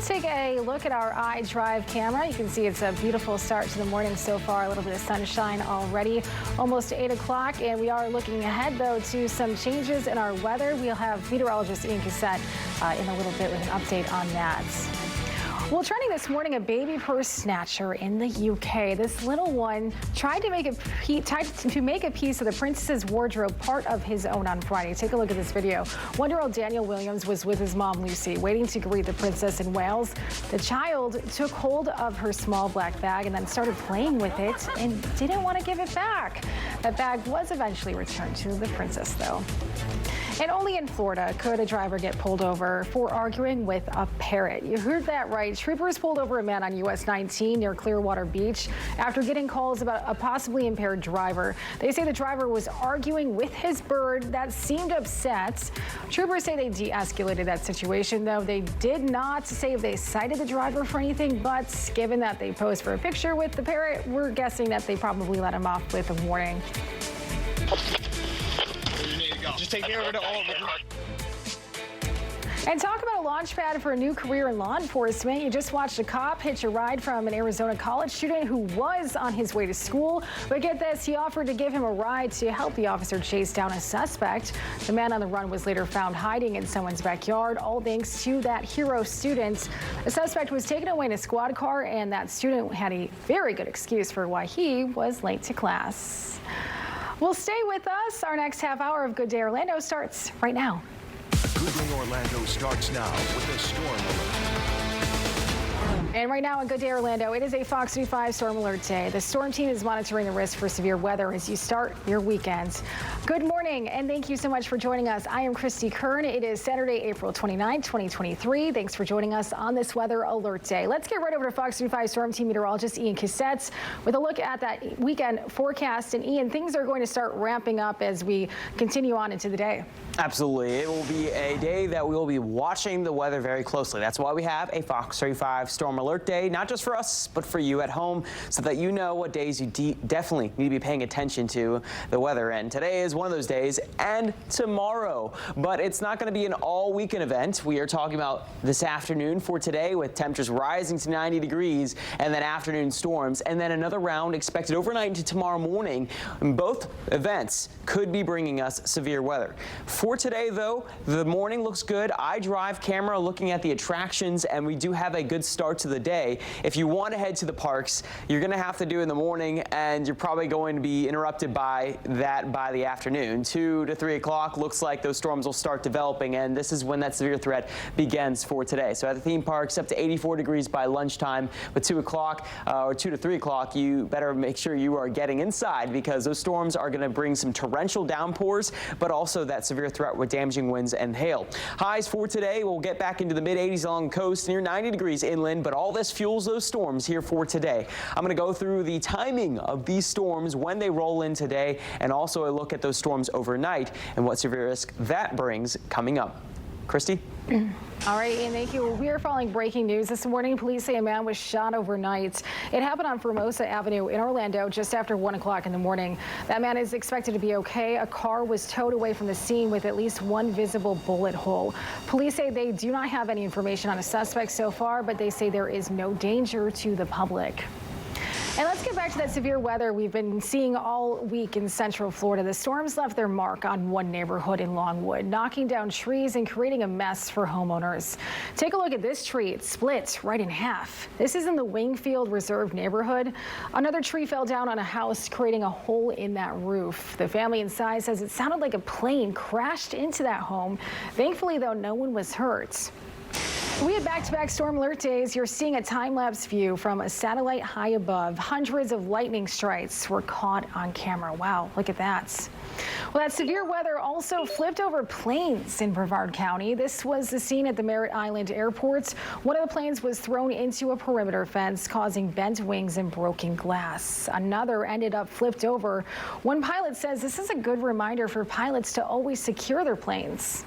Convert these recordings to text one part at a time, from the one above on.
Let's take a look at our iDrive camera. You can see it's a beautiful start to the morning so far. A little bit of sunshine already, almost 8 o'clock. And we are looking ahead, though, to some changes in our weather. We'll have meteorologist Ian Cassette in a little bit with an update on that. Well, trending this morning, a baby purse snatcher in the UK. This little one tried to make a piece of the princess's wardrobe part of his own on Friday. Take a look at this video. One-year-old Daniel Williams was with his mom, Lucy, waiting to greet the princess in Wales. The child took hold of her small black bag and then started playing with it and didn't want to give it back. That bag was eventually returned to the princess, though. And only in Florida could a driver get pulled over for arguing with a parrot. You heard that right. Troopers pulled over a man on US 19 near Clearwater Beach after getting calls about a possibly impaired driver. They say the driver was arguing with his bird that seemed upset. Troopers say they de-escalated that situation, though. They did not say if they cited the driver for anything, but given that they posed for a picture with the parrot, we're guessing that they probably let him off with a warning. Just take me over to all of them. And talk about a launch pad for a new career in law enforcement. You just watched a cop hitch a ride from an Arizona college student who was on his way to school. But get this, he offered to give him a ride to help the officer chase down a suspect. The man on the run was later found hiding in someone's backyard, all thanks to that hero student. The suspect was taken away in a squad car, and that student had a very good excuse for why he was late to class. Well, stay with us. Our next half hour of Good Day Orlando starts right now. Good Day Orlando starts now with a storm alert. And right now on Good Day Orlando, it is a Fox 35 Storm Alert Day. The storm team is monitoring the risk for severe weather as you start your weekend. Good morning, and thank you so much for joining us. I am Christy Kern. It is Saturday, April 29, 2023. Thanks for joining us on this Weather Alert Day. Let's get right over to Fox 35 Storm Team meteorologist Ian Cassette with a look at that weekend forecast. And Ian, things are going to start ramping up as we continue on into the day. Absolutely. It will be a day that we will be watching the weather very closely. That's why we have a Fox 35 Storm Alert Day, not just for us, but for you at home, so that you know what days you definitely need to be paying attention to the weather. And today is one of those days, and tomorrow. But it's not going to be an all-weekend event. We are talking about this afternoon for today, with temperatures rising to 90 degrees, and then afternoon storms, and then another round expected overnight into tomorrow morning. And both events could be bringing us severe weather. For today, though, the morning looks good. iDrive camera looking at the attractions, and we do have a good start to the day. If you want to head to the parks, you're going to have to do in the morning, and you're probably going to be interrupted by that by the afternoon. 2 to 3 o'clock looks like those storms will start developing, and this is when that severe threat begins for today. So at the theme parks, up to 84 degrees by lunchtime. But 2 o'clock or 2 to 3 o'clock, you better make sure you are getting inside, because those storms are going to bring some torrential downpours, but also that severe threat with damaging winds and hail. Highs for today will get back into the mid-80s along the coast, near 90 degrees inland, but all this fuels those storms here for today. I'm going to go through the timing of these storms when they roll in today, and also a look at those storms overnight and what severe risk that brings coming up. Christy? All right, Ian, thank you. We are following breaking news this morning. Police say a man was shot overnight. It happened on Formosa Avenue in Orlando just after 1 o'clock in the morning. That man is expected to be okay. A car was towed away from the scene with at least one visible bullet hole. Police say they do not have any information on a suspect so far, but they say there is no danger to the public. And let's get back to that severe weather we've been seeing all week in Central Florida. The storms left their mark on one neighborhood in Longwood, knocking down trees and creating a mess for homeowners. Take a look at this tree. It split right in half. This is in the Wingfield Reserve neighborhood. Another tree fell down on a house, creating a hole in that roof. The family inside says it sounded like a plane crashed into that home. Thankfully, though, no one was hurt. We had back-to-back storm alert days. You're seeing a time-lapse view from a satellite high above. Hundreds of lightning strikes were caught on camera. Wow, look at that. Well, that severe weather also flipped over planes in Brevard County. This was the scene at the Merritt Island Airport. One of the planes was thrown into a perimeter fence, causing bent wings and broken glass. Another ended up flipped over. One pilot says this is a good reminder for pilots to always secure their planes.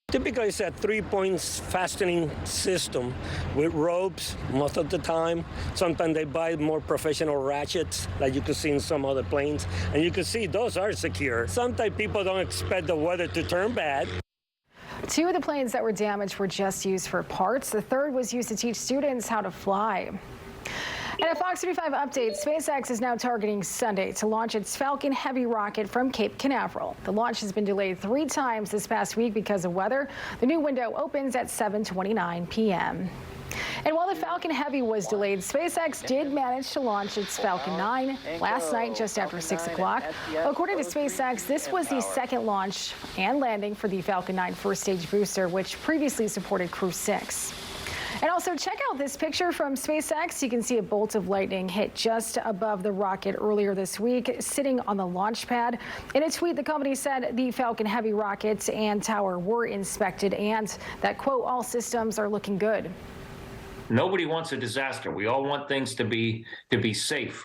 Typically, it's a 3-point fastening system with ropes most of the time. Sometimes they buy more professional ratchets like you can see in some other planes. And you can see those are secure. Sometimes people don't expect the weather to turn bad. Two of the planes that were damaged were just used for parts. The third was used to teach students how to fly. And a Fox 35 update, SpaceX is now targeting Sunday to launch its Falcon Heavy rocket from Cape Canaveral. The launch has been delayed 3 times this past week because of weather. The new window opens at 7:29 p.m. And while the Falcon Heavy was delayed, SpaceX did manage to launch its Falcon 9 last night just after 6 o'clock. According to SpaceX, this was the second launch and landing for the Falcon 9 first-stage booster, which previously supported Crew 6. And also check out this picture from SpaceX. You can see a bolt of lightning hit just above the rocket earlier this week, sitting on the launch pad. In a tweet, the company said the Falcon Heavy rocket and tower were inspected and that, quote, all systems are looking good. Nobody wants a disaster. We all want things to be safe.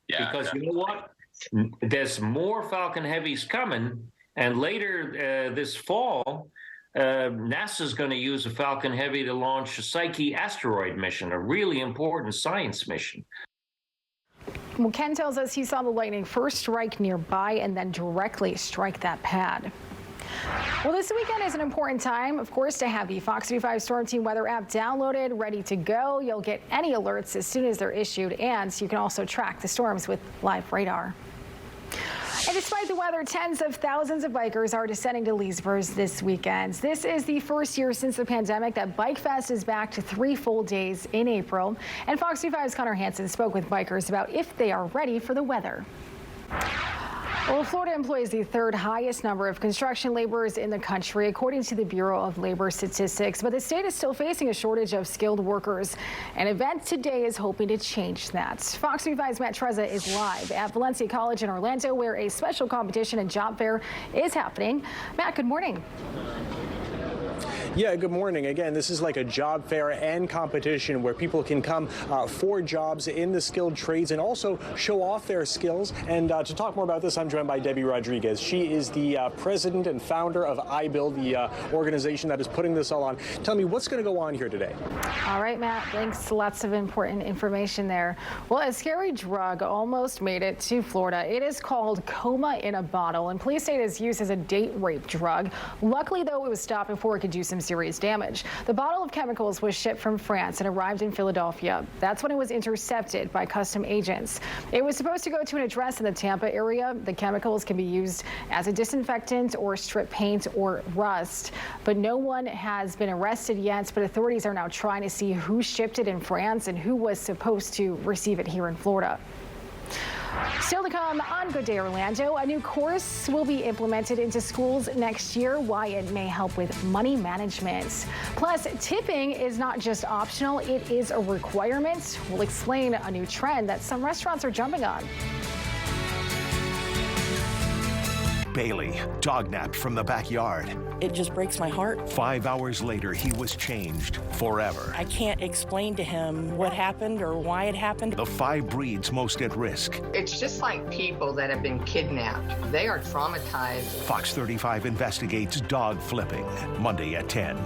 Yeah, because you know what? There's more Falcon Heavies coming, and later this fall, NASA's going to use a Falcon Heavy to launch a Psyche asteroid mission, a really important science mission. Well, Ken tells us he saw the lightning first strike nearby and then directly strike that pad. Well, this weekend is an important time, of course, to have the Fox 35 Storm Team weather app downloaded, ready to go. You'll get any alerts as soon as they're issued, and you can also track the storms with live radar. And despite the weather, tens of thousands of bikers are descending to Leesburg this weekend. This is the first year since the pandemic that Bike Fest is back to 3 full days in April. And Fox 35's Connor Hansen spoke with bikers about if they are ready for the weather. Well, Florida employs the 3rd highest number of construction laborers in the country, according to the Bureau of Labor Statistics. But the state is still facing a shortage of skilled workers. An event today is hoping to change that. Fox 35's Matt Trezza is live at Valencia College in Orlando, where a special competition and job fair is happening. Matt, good morning. Yeah, good morning. Again, this is like a job fair and competition where people can come for jobs in the skilled trades and also show off their skills. And to talk more about this, I'm joined by Debbie Rodriguez. She is the president and founder of iBuild, the organization that is putting this all on. Tell me, what's going to go on here today? All right, Matt, thanks. Lots of important information there. Well, a scary drug almost made it to Florida. It is called coma in a bottle, and police say it is used as a date rape drug. Luckily, though, it was stopped before it could do some serious damage. The bottle of chemicals was shipped from France and arrived in Philadelphia. That's when it was intercepted by custom agents. It was supposed to go to an address in the Tampa area. The chemicals can be used as a disinfectant or strip paint or rust, but no one has been arrested yet. But authorities are now trying to see who shipped it in France and who was supposed to receive it here in Florida. Still to come on Good Day Orlando, a new course will be implemented into schools next year, why it may help with money management. Plus, tipping is not just optional, it is a requirement. We'll explain a new trend that some restaurants are jumping on. Bailey, dognapped from the backyard. It just breaks my heart. 5 hours later, he was changed forever. I can't explain to him what happened or why it happened. The 5 breeds most at risk. It's just like people that have been kidnapped. They are traumatized. Fox 35 investigates dog flipping, Monday at 10.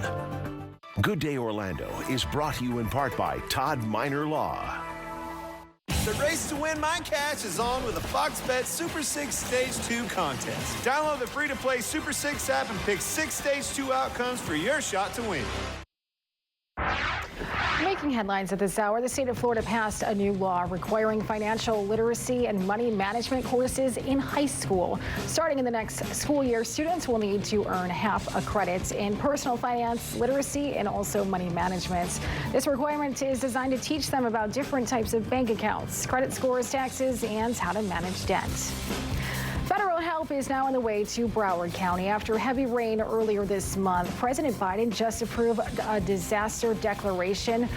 Good Day Orlando is brought to you in part by Todd Minor Law. The race to win my cash is on with the Fox Bet Super 6 Stage 2 contest. Download the free-to-play Super 6 app and pick 6 Stage 2 outcomes for your shot to win. Making headlines at this hour, the state of Florida passed a new law requiring financial literacy and money management courses in high school. Starting in the next school year, students will need to earn half a credit in personal finance, literacy, and also money management. This requirement is designed to teach them about different types of bank accounts, credit scores, taxes, and how to manage debt. Federal help is now on the way to Broward County after heavy rain earlier this month. President Biden just approved a disaster declaration.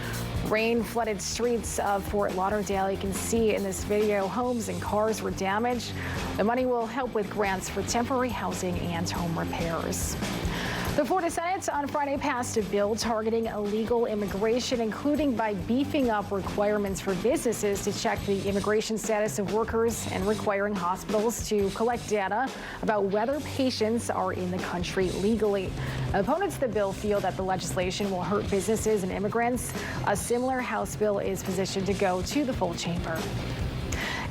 Rain flooded streets of Fort Lauderdale. You can see in this video, homes and cars were damaged. The money will help with grants for temporary housing and home repairs. The Florida Senate on Friday passed a bill targeting illegal immigration, including by beefing up requirements for businesses to check the immigration status of workers and requiring hospitals to collect data about whether patients are in the country legally. Opponents of the bill feel that the legislation will hurt businesses and immigrants. A similar House bill is positioned to go to the full chamber.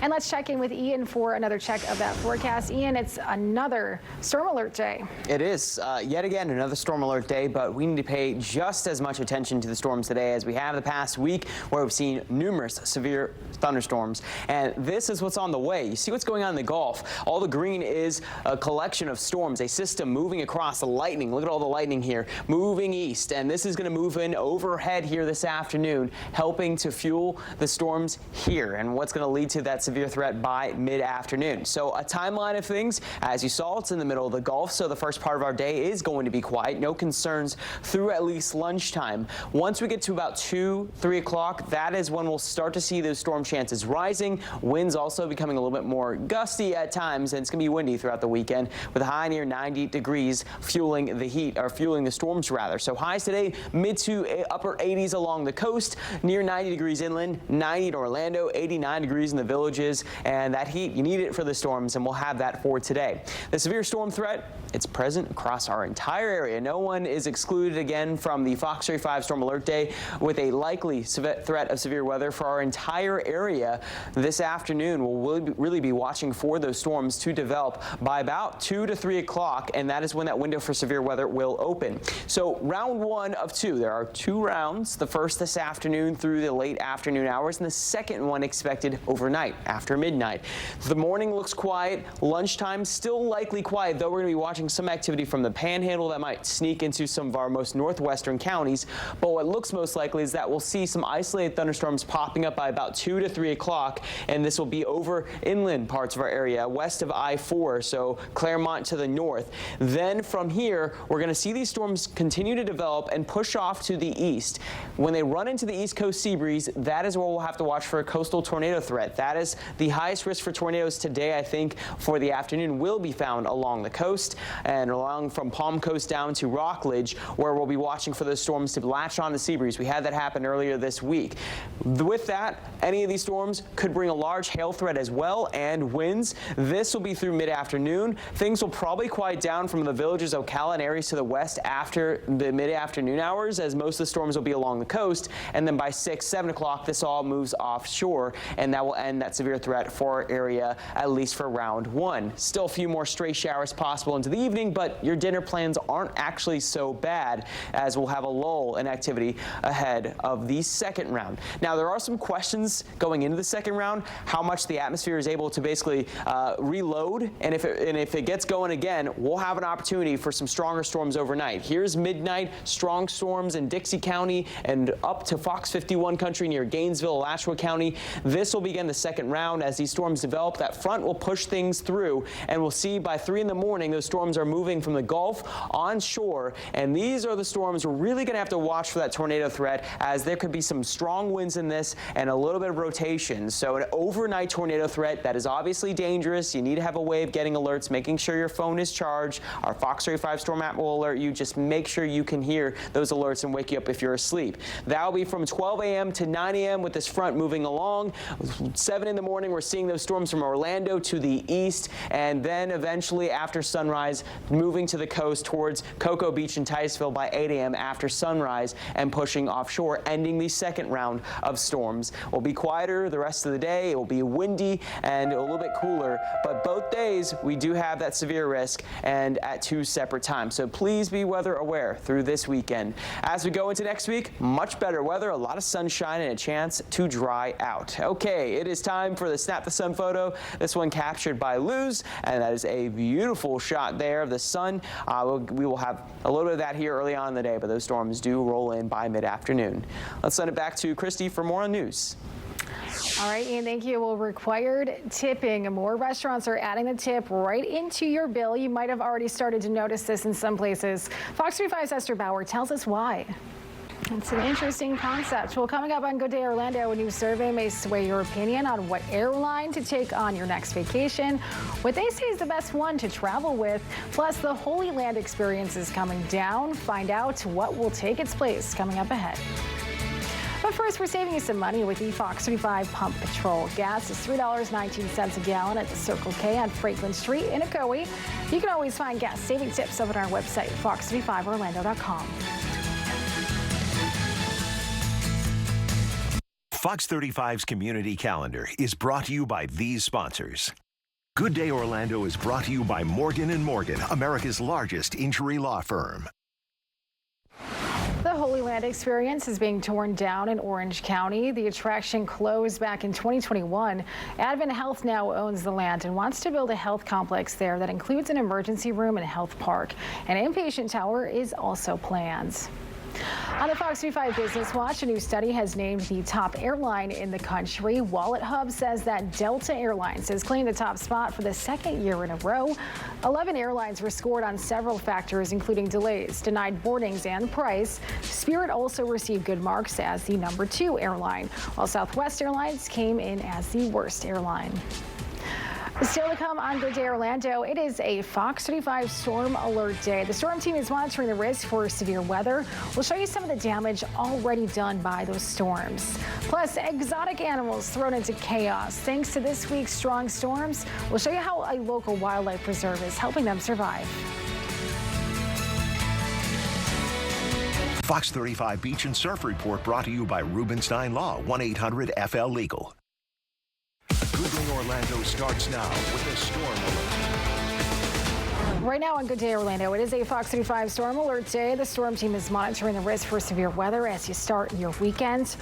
And let's check in with Ian for another check of that forecast. Ian, it's another storm alert day. It is yet again another storm alert day, but we need to pay just as much attention to the storms today as we have the past week, where we've seen numerous severe thunderstorms. And this is what's on the way. You see what's going on in the Gulf. All the green is a collection of storms, a system moving across the lightning. Look at all the lightning here, moving east. And this is going to move in overhead here this afternoon, helping to fuel the storms here, and what's going to lead to that severe threat by mid-afternoon. So a timeline of things, as you saw, it's in the middle of the Gulf, so the first part of our day is going to be quiet. No concerns through at least lunchtime. Once we get to about 2, 3 o'clock, that is when we'll start to see those storm chances rising. Winds also becoming a little bit more gusty at times, and it's going to be windy throughout the weekend with a high near 90 degrees, fueling the heat, or fueling the storms rather. So highs today, mid to upper 80s along the coast, near 90 degrees inland, 90 in Orlando, 89 degrees in the villages, and that heat, you need it for the storms, and we'll have that for today. The severe storm threat, it's present across our entire area. No one is excluded again from the Fox 35 Storm Alert Day, with a likely threat of severe weather for our entire area this afternoon. We'll really be watching for those storms to develop by about 2 to 3 o'clock, and that is when that window for severe weather will open. So round 1 of 2. There are 2 rounds, the first this afternoon through the late afternoon hours, and the second one expected overnight after midnight. The morning looks quiet. Lunchtime still likely quiet, though we're going to be watching some activity from the Panhandle that might sneak into some of our most northwestern counties. But what looks most likely is that we'll see some isolated thunderstorms popping up by about 2 to 3 o'clock, and this will be over inland parts of our area, west of I-4, so Claremont to the north. Then from here, we're going to see these storms continue to develop and push off to the east. When they run into the east coast sea breeze, that is where we'll have to watch for a coastal tornado threat. That is the highest risk for tornadoes today, I think, for the afternoon will be found along the coast and along from Palm Coast down to Rockledge, where we'll be watching for those storms to latch on the sea breeze. We had that happen earlier this week. With that, any of these storms could bring a large hail threat as well, and winds. This will be through mid-afternoon. Things will probably quiet down from the villages of Ocala and areas to the west after the mid-afternoon hours, as most of the storms will be along the coast, and then by 6, 7 o'clock, this all moves offshore, and that will end that severe threat for our area, at least for round 1. Still a few more stray showers possible into the evening, but your dinner plans aren't actually so bad, as we'll have a lull in activity ahead of the second round. Now, there are some questions going into the second round, how much the atmosphere is able to basically reload, and if it gets going again, we'll have an opportunity for some stronger storms overnight. Here's midnight, strong storms in Dixie County and up to Fox 51 country near Gainesville, Alachua County. This will begin the second round. As these storms develop, that front will push things through, and we'll see by 3 in the morning those storms are moving from the Gulf onshore, and these are the storms we're really going to have to watch for that tornado threat, as there could be some strong winds in this and a little bit of rotation. So an overnight tornado threat that is obviously dangerous. You need to have a way of getting alerts, making sure your phone is charged. Our Fox 35 Storm app will alert you. Just make sure you can hear those alerts and wake you up if you're asleep. That'll be from 12 a.m. to 9 a.m. with this front moving along. 7 in the morning, we're seeing those storms from Orlando to the east, and then eventually after sunrise, moving to the coast towards Cocoa Beach and Titusville by 8 a.m. after sunrise and pushing offshore, ending the second round of storms. We'll be quieter the rest of the day. It will be windy and a little bit cooler, but both days we do have that severe risk, and at 2 separate times. So please be weather aware through this weekend. As we go into next week, much better weather, a lot of sunshine, and a chance to dry out. Okay, it is time for the Snap the Sun photo. This one captured by Luz, and that is a beautiful shot there of the sun. We will have a little bit of that here early on in the day, but those storms do roll in by mid-afternoon. Let's send it back to Christy for more on news. All right, Ian, thank you. Well, required tipping. More restaurants are adding the tip right into your bill. You might have already started to notice this in some places. Fox 35's Esther Bauer tells us why. It's an interesting concept. Well, coming up on Good Day Orlando, a new survey may sway your opinion on what airline to take on your next vacation, what they say is the best one to travel with, plus the Holy Land experience is coming down. Find out what will take its place coming up ahead. But first, we're saving you some money with the Fox 35 Pump Patrol. Gas is $3.19 a gallon at the Circle K on Franklin Street in Ocoee. You can always find gas saving tips over on our website, fox35orlando.com. Fox 35's Community Calendar is brought to you by these sponsors. Good Day Orlando is brought to you by Morgan & Morgan, America's largest injury law firm. The Holy Land Experience is being torn down in Orange County. The attraction closed back in 2021. Advent Health now owns the land and wants to build a health complex there that includes an emergency room and health park. An inpatient tower is also planned. On the Fox 35 Business Watch, a new study has named the top airline in the country. Wallet Hub says that Delta Airlines has claimed the top spot for the second year in a row. 11 airlines were scored on several factors, including delays, denied boardings, and price. Spirit also received good marks as the number 2 airline, while Southwest Airlines came in as the worst airline. Still to come on Good Day Orlando, it is a Fox 35 Storm Alert Day. The storm team is monitoring the risk for severe weather. We'll show you some of the damage already done by those storms. Plus, exotic animals thrown into chaos. Thanks to this week's strong storms, we'll show you how a local wildlife preserve is helping them survive. Fox 35 Beach and Surf Report brought to you by Rubenstein Law, 1-800-FL-LEGAL. Good Day Orlando starts now with a storm alert. Right now on Good Day Orlando, it is a Fox 35 Storm Alert Day. The storm team is monitoring the risk for severe weather as you start your weekend.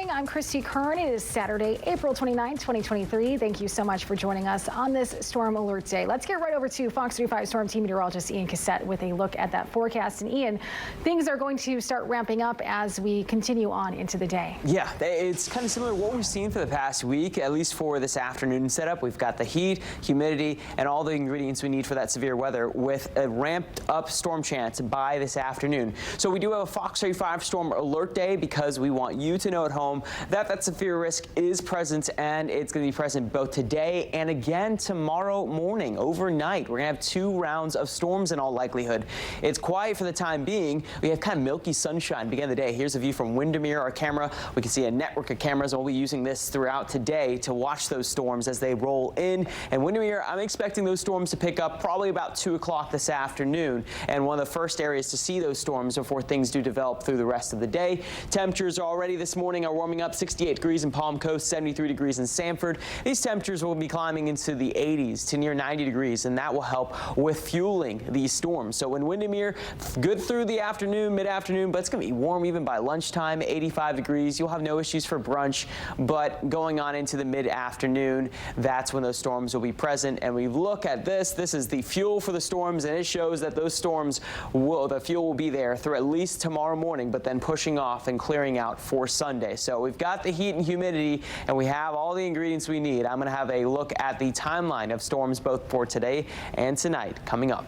I'm Christy Kern. It is Saturday, April 29, 2023. Thank you so much for joining us on this Storm Alert Day. Let's get right over to Fox 35 Storm Team Meteorologist Ian Cassette with a look at that forecast. And Ian, things are going to start ramping up as we continue on into the day. Yeah, it's kind of similar to what we've seen for the past week, at least for this afternoon setup. We've got the heat, humidity, and all the ingredients we need for that severe weather with a ramped up storm chance by this afternoon. So we do have a Fox 35 Storm Alert Day because we want you to know at home that severe risk is present, and it's going to be present both today and again tomorrow morning, overnight. We're going to have 2 rounds of storms in all likelihood. It's quiet for the time being. We have kind of milky sunshine begin the day. Here's a view from Windermere, our camera. We can see a network of cameras, and we'll be using this throughout today to watch those storms as they roll in. And Windermere, I'm expecting those storms to pick up probably about 2 o'clock this afternoon, and one of the first areas to see those storms before things do develop through the rest of the day. Temperatures already this morning are warming up. 68 degrees in Palm Coast, 73 degrees in Sanford. These temperatures will be climbing into the 80s to near 90 degrees, and that will help with fueling these storms. So in Windermere, good through the afternoon, mid-afternoon, but it's going to be warm even by lunchtime, 85 degrees. You'll have no issues for brunch, but going on into the mid-afternoon, that's when those storms will be present. And we look at this. This is the fuel for the storms, and it shows that those storms the fuel will be there through at least tomorrow morning, but then pushing off and clearing out for Sunday. So we've got the heat and humidity, and we have all the ingredients we need. I'm going to have a look at the timeline of storms both for today and tonight coming up.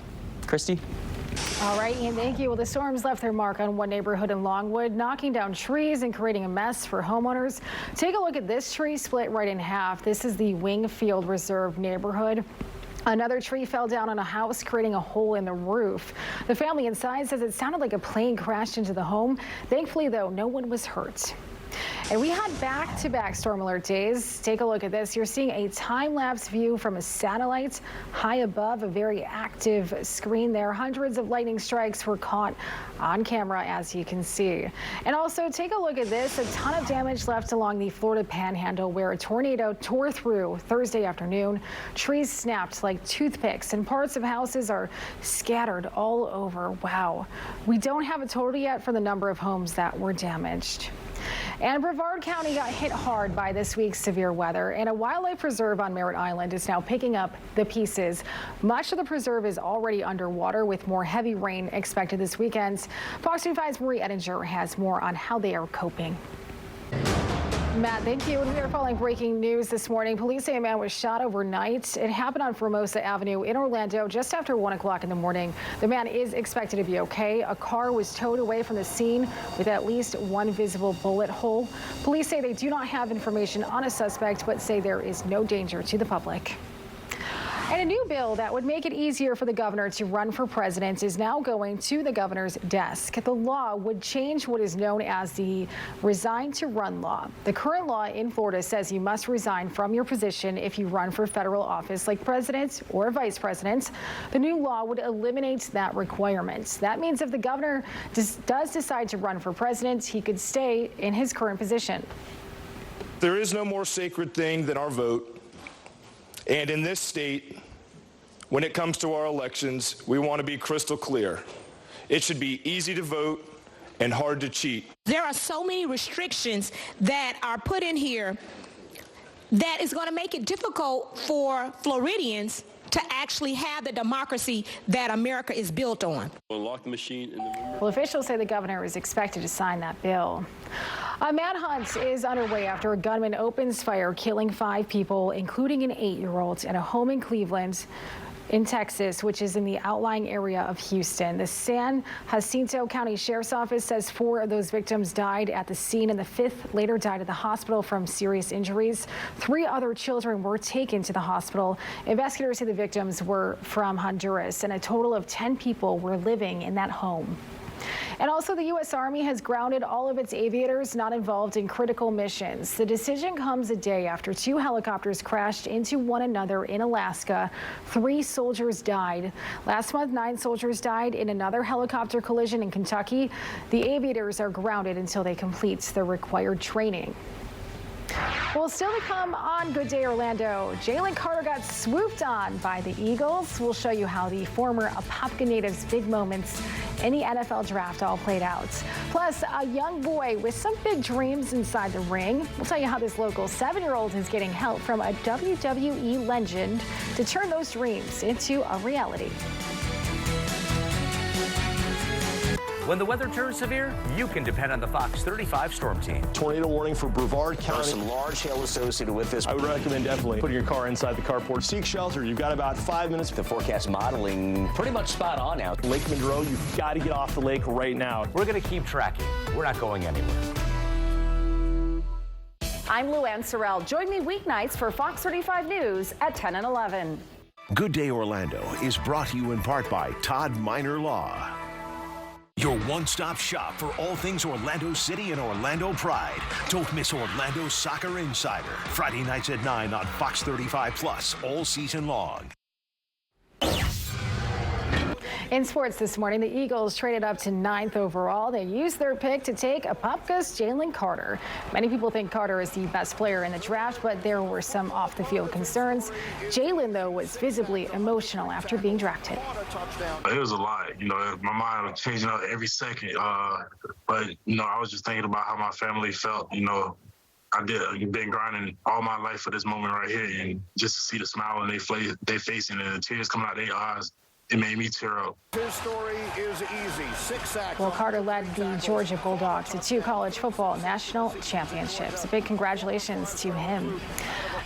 Christy? All right, Ian, thank you. Well, the storms left their mark on one neighborhood in Longwood, knocking down trees and creating a mess for homeowners. Take a look at this tree split right in half. This is the Wingfield Reserve neighborhood. Another tree fell down on a house, creating a hole in the roof. The family inside says it sounded like a plane crashed into the home. Thankfully, though, no one was hurt. And we had back-to-back storm alert days. Take a look at this. You're seeing a time-lapse view from a satellite high above a very active screen there. Hundreds of lightning strikes were caught on camera, as you can see. And also take a look at this. A ton of damage left along the Florida Panhandle, where a tornado tore through Thursday afternoon. Trees snapped like toothpicks, and parts of houses are scattered all over. Wow. We don't have a total yet for the number of homes that were damaged. And Brevard County got hit hard by this week's severe weather, and a wildlife preserve on Merritt Island is now picking up the pieces. Much of the preserve is already underwater with more heavy rain expected this weekend. Fox 35's Marie Ettinger has more on how they are coping. Matt, thank you. And we are following breaking news this morning. Police say a man was shot overnight. It happened on Formosa Avenue in Orlando just after 1 o'clock in the morning. The man is expected to be okay. A car was towed away from the scene with at least one visible bullet hole. Police say they do not have information on a suspect, but say there is no danger to the public. And a new bill that would make it easier for the governor to run for president is now going to the governor's desk. The law would change what is known as the Resign to Run law. The current law in Florida says you must resign from your position if you run for federal office like president or vice president. The new law would eliminate that requirement. That means if the governor does decide to run for president, he could stay in his current position. There is no more sacred thing than our vote. And in this state, when it comes to our elections, we want to be crystal clear. It should be easy to vote and hard to cheat. There are so many restrictions that are put in here that is going to make it difficult for Floridians to actually have the democracy that America is built on. Lock the machine in the room. Well, officials say the governor is expected to sign that bill. A manhunt is underway after a gunman opens fire, killing 5 people, including an 8-year-old, at a home in Cleveland, in Texas, which is in the outlying area of Houston. The San Jacinto County Sheriff's Office says 4 of those victims died at the scene, and the 5th later died at the hospital from serious injuries. 3 other children were taken to the hospital. Investigators say the victims were from Honduras, and a total of 10 people were living in that home. And also, the U.S. Army has grounded all of its aviators not involved in critical missions. The decision comes a day after 2 helicopters crashed into one another in Alaska. 3 soldiers died. Last month, 9 soldiers died in another helicopter collision in Kentucky. The aviators are grounded until they complete the required training. Well, still to come on Good Day Orlando, Jalen Carter got swooped on by the Eagles. We'll show you how the former Apopka native's big moments in the NFL draft all played out. Plus, a young boy with some big dreams inside the ring. We'll tell you how this local 7-year-old is getting help from a WWE legend to turn those dreams into a reality. When the weather turns severe, you can depend on the Fox 35 Storm Team. Tornado warning for Brevard County. There's some large hail associated with this. I would recommend definitely putting your car inside the carport. Seek shelter. You've got about 5 minutes. The forecast modeling pretty much spot on now. Lake Monroe, you've got to get off the lake right now. We're going to keep tracking. We're not going anywhere. I'm Luann Sorrell. Join me weeknights for Fox 35 News at 10 and 11. Good Day Orlando is brought to you in part by Todd Minor Law. Your one-stop shop for all things Orlando City and Orlando Pride. Don't miss Orlando Soccer Insider. Friday nights at 9 on Fox 35 Plus all season long. In sports this morning, the Eagles traded up to 9th overall. They used their pick to take Apopka's Jalen Carter. Many people think Carter is the best player in the draft, but there were some off-the-field concerns. Jalen, though, was visibly emotional after being drafted. It was a lot. You know, my mind was changing out every second. But, you know, I was just thinking about how my family felt. You know, I've been grinding all my life for this moment right here, and just to see the smile on their face and the tears coming out their eyes, it made me tear up. His story is easy. 6 sacks. Well, Carter led the Georgia Bulldogs to 2 college football national championships. A big congratulations to him.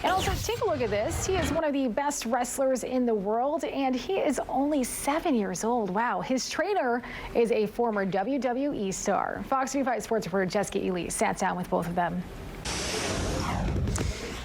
And also, take a look at this. He is one of the best wrestlers in the world, and he is only 7 years old. Wow. His trainer is a former WWE star. Fox 35 sports reporter Jessica Ely sat down with both of them.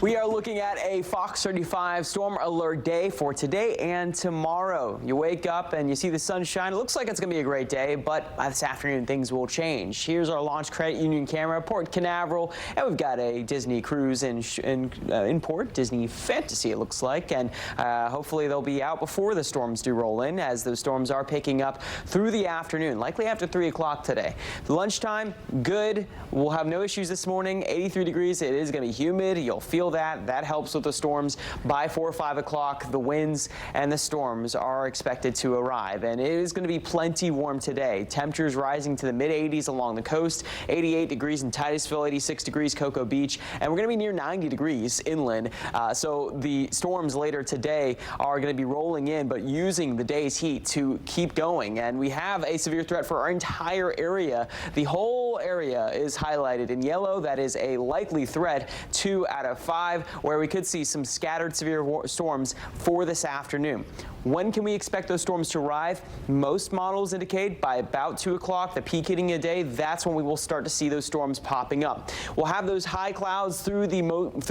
We are looking at a Fox 35 storm alert day for today and tomorrow. You wake up and you see the sunshine. It looks like it's going to be a great day, but by this afternoon, things will change. Here's our Launch Credit Union camera, Port Canaveral, and we've got a Disney cruise in port, Disney Fantasy, it looks like, and hopefully they'll be out before the storms do roll in, as those storms are picking up through the afternoon, likely after 3 o'clock today. The lunchtime, good. We'll have no issues this morning. 83 degrees. It is going to be humid. You'll feel that helps with the storms. By 4 or 5 o'clock, the winds and the storms are expected to arrive, and it is going to be plenty warm today. Temperatures rising to the mid-80s along the coast, 88 degrees in Titusville, 86 degrees Cocoa Beach, and we're going to be near 90 degrees inland. So the storms later today are going to be rolling in, but using the day's heat to keep going. And we have a severe threat for our entire area. The whole area is highlighted in yellow. That is a likely threat, 2 out of 5, where we could see some scattered severe storms for this afternoon. When can we expect those storms to arrive? Most models indicate by about 2 o'clock, the peak hitting a day, that's when we will start to see those storms popping up. We'll have those high clouds through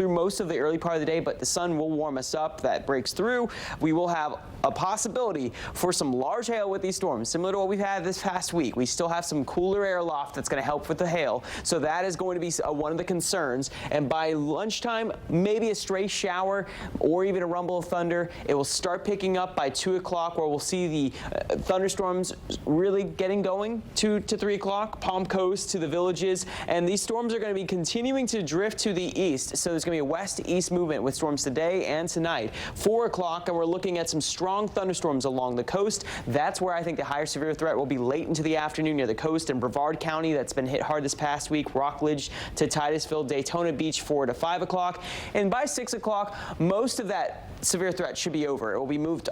most of the early part of the day, but the sun will warm us up. That breaks through. We will have a possibility for some large hail with these storms, similar to what we've had this past week. We still have some cooler air loft that's going to help with the hail, so that is going to be one of the concerns. And by lunchtime, maybe a stray shower or even a rumble of thunder. It will start picking up by 2 o'clock, where we'll see the thunderstorms really getting going 2 to 3 o'clock, Palm Coast to the villages. And these storms are going to be continuing to drift to the east. So there's going to be a west-east movement with storms today and tonight. 4 o'clock, and we're looking at some strong thunderstorms along the coast. That's where I think the higher severe threat will be late into the afternoon near the coast in Brevard County. That's been hit hard this past week. Rockledge to Titusville, Daytona Beach, 4 to 5 o'clock. And by 6 o'clock, most of that severe threat should be over. It will be moved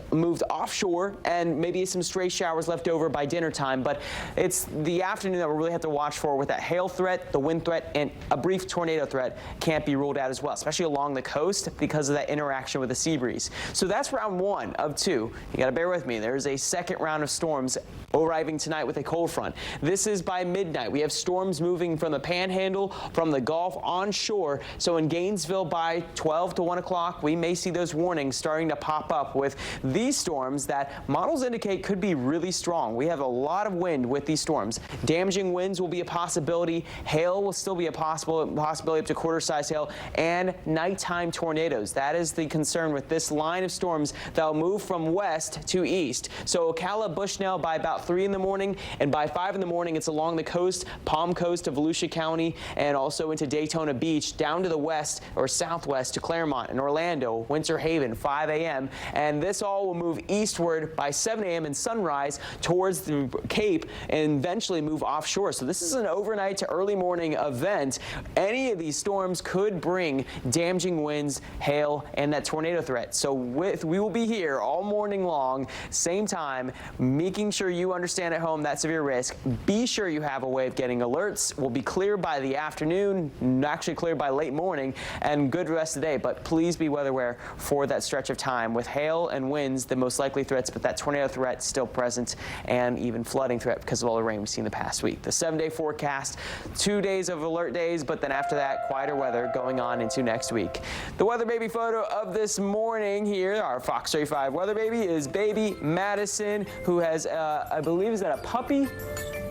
offshore, and maybe some stray showers left over by dinner time. But it's the afternoon that we'll really have to watch for with that hail threat, the wind threat, and a brief tornado threat can't be ruled out as well, especially along the coast because of that interaction with the sea breeze. So that's round 1 of 2. You got to bear with me. There's a second round of storms arriving tonight with a cold front. This is by midnight. We have storms moving from the Panhandle, from the Gulf onshore. So in Gainesville by 12 to 1 o'clock, we may see those warnings starting to pop up with these storms that models indicate could be really strong. We have a lot of wind with these storms. Damaging winds will be a possibility. Hail will still be a possibility up to quarter-size hail, and nighttime tornadoes. That is the concern with this line of storms that will move from west to east. So Ocala, Bushnell by about 3 in the morning, and by 5 in the morning, it's along the coast, Palm Coast to Volusia County, and also into Daytona Beach, down to the west or southwest to Claremont and Orlando, Winter Haven, 5 a.m. And this all will move eastward by 7 a.m. and sunrise towards the Cape and eventually move offshore. So this is an overnight to early morning event. Any of these storms could bring damaging winds, hail, and that tornado threat. So we will be here all morning long, same time, making sure you understand at home that severe risk. Be sure you have a way of getting alerts. We'll be clear by the afternoon, actually clear by late morning, and good rest of the day. But please be weather aware for that stretch of time with hail and winds, the most likely threats, but that tornado threat still present, and even flooding threat because of all the rain we've seen the past week. The 7-day forecast, 2 days of alert days, but then after that, quieter weather going on into next week. The weather baby photo of this morning here, our Fox 35 weather baby, is baby Madison, who has, I believe, is that a puppy?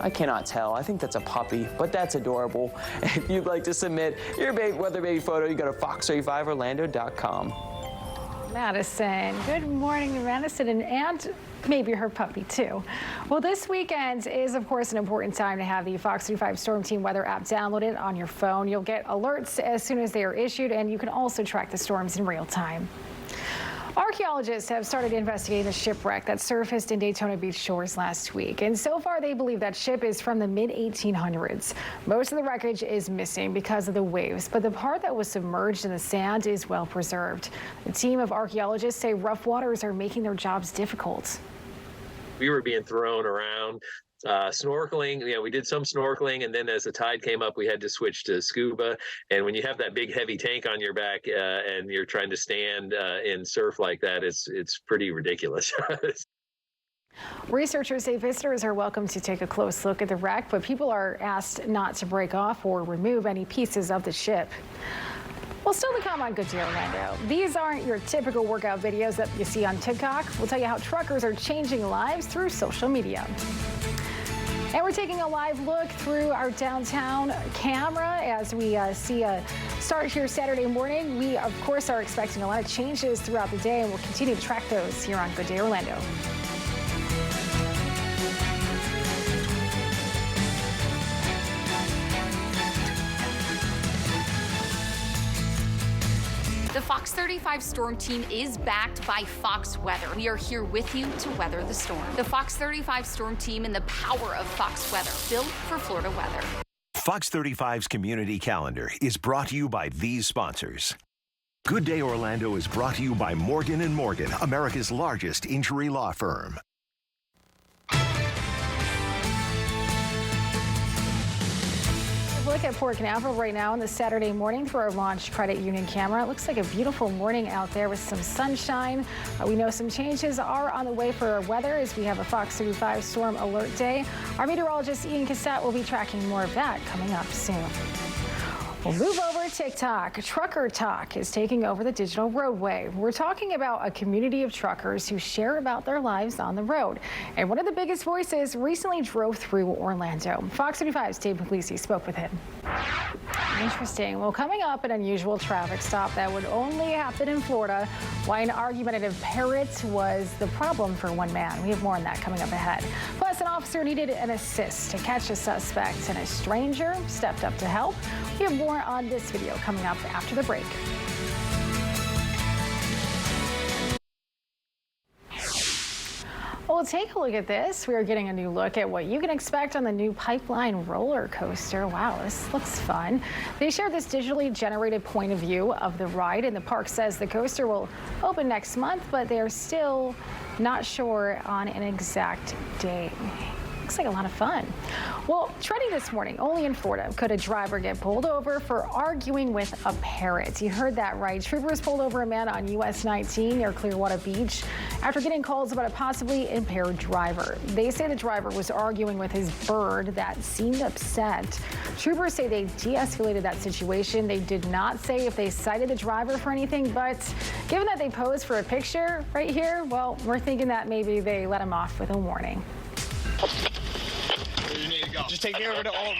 I cannot tell. I think that's a puppy, but that's adorable. If you'd like to submit your weather baby photo, you go to fox35orlando.com. Madison. Good morning, Madison, and maybe her puppy too. Well, this weekend is, of course, an important time to have the Fox 35 Storm Team weather app downloaded on your phone. You'll get alerts as soon as they are issued, and you can also track the storms in real time. Archaeologists have started investigating the shipwreck that surfaced in Daytona Beach shores last week. And so far, they believe that ship is from the mid-1800s. Most of the wreckage is missing because of the waves, but the part that was submerged in the sand is well preserved. The team of archaeologists say rough waters are making their jobs difficult. We were being thrown around. Snorkeling, we did some snorkeling, and then as the tide came up, we had to switch to scuba. And when you have that big heavy tank on your back and you're trying to stand and surf like that, it's pretty ridiculous. Researchers say visitors are welcome to take a close look at the wreck, but people are asked not to break off or remove any pieces of the ship. Well, still to come on Good Day Orlando. These aren't your typical workout videos that you see on TikTok. We'll tell you how truckers are changing lives through social media. And we're taking a live look through our downtown camera as we see a start here Saturday morning. We, of course, are expecting a lot of changes throughout the day, and we'll continue to track those here on Good Day Orlando. The Fox 35 Storm Team is backed by Fox Weather. We are here with you to weather the storm. The Fox 35 Storm Team and the power of Fox Weather, built for Florida weather. Fox 35's community calendar is brought to you by these sponsors. Good Day Orlando is brought to you by Morgan & Morgan, America's largest injury law firm. Look at Port Canaveral right now on this Saturday morning through our Launch Credit Union camera. It looks like a beautiful morning out there with some sunshine. We know some changes are on the way for our weather as we have a Fox 35 storm alert day. Our meteorologist Ian Cassette will be tracking more of that coming up soon. We'll move over to TikTok. Trucker Talk is taking over the digital roadway. We're talking about a community of truckers who share about their lives on the road. And one of the biggest voices recently drove through Orlando. Fox 35's Dave Puglisi spoke with him. Interesting. Well, coming up, an unusual traffic stop that would only happen in Florida. Why an argumentative parrot was the problem for one man. We have more on that coming up ahead. Plus, an officer needed an assist to catch a suspect, and a stranger stepped up to help. We have more on this video coming up after the break. Well, take a look at this. We are getting a new look at what you can expect on the new Pipeline roller coaster. Wow, this looks fun. They shared this digitally generated point of view of the ride, and the park says the coaster will open next month, but they're still not sure on an exact date. Looks like a lot of fun. Well, trending this morning, only in Florida could a driver get pulled over for arguing with a parrot. You heard that right. Troopers pulled over a man on US 19 near Clearwater Beach after getting calls about a possibly impaired driver. They say the driver was arguing with his bird that seemed upset. Troopers say they de-escalated that situation. They did not say if they cited the driver for anything, but given that they posed for a picture right here, well, we're thinking that maybe they let him off with a warning. Where you need to go. Just take care of it all.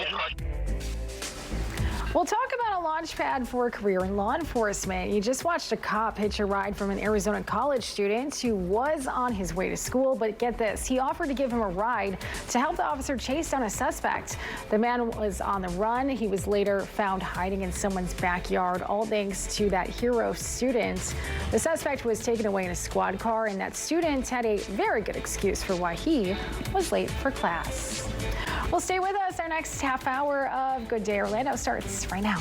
We'll talk about a launch pad for a career in law enforcement. You just watched a cop hitch a ride from an Arizona college student who was on his way to school, but get this, he offered to give him a ride to help the officer chase down a suspect. The man was on the run. He was later found hiding in someone's backyard, all thanks to that hero student. The suspect was taken away in a squad car, and that student had a very good excuse for why he was late for class. Well, stay with us. Our next half hour of Good Day Orlando starts right now.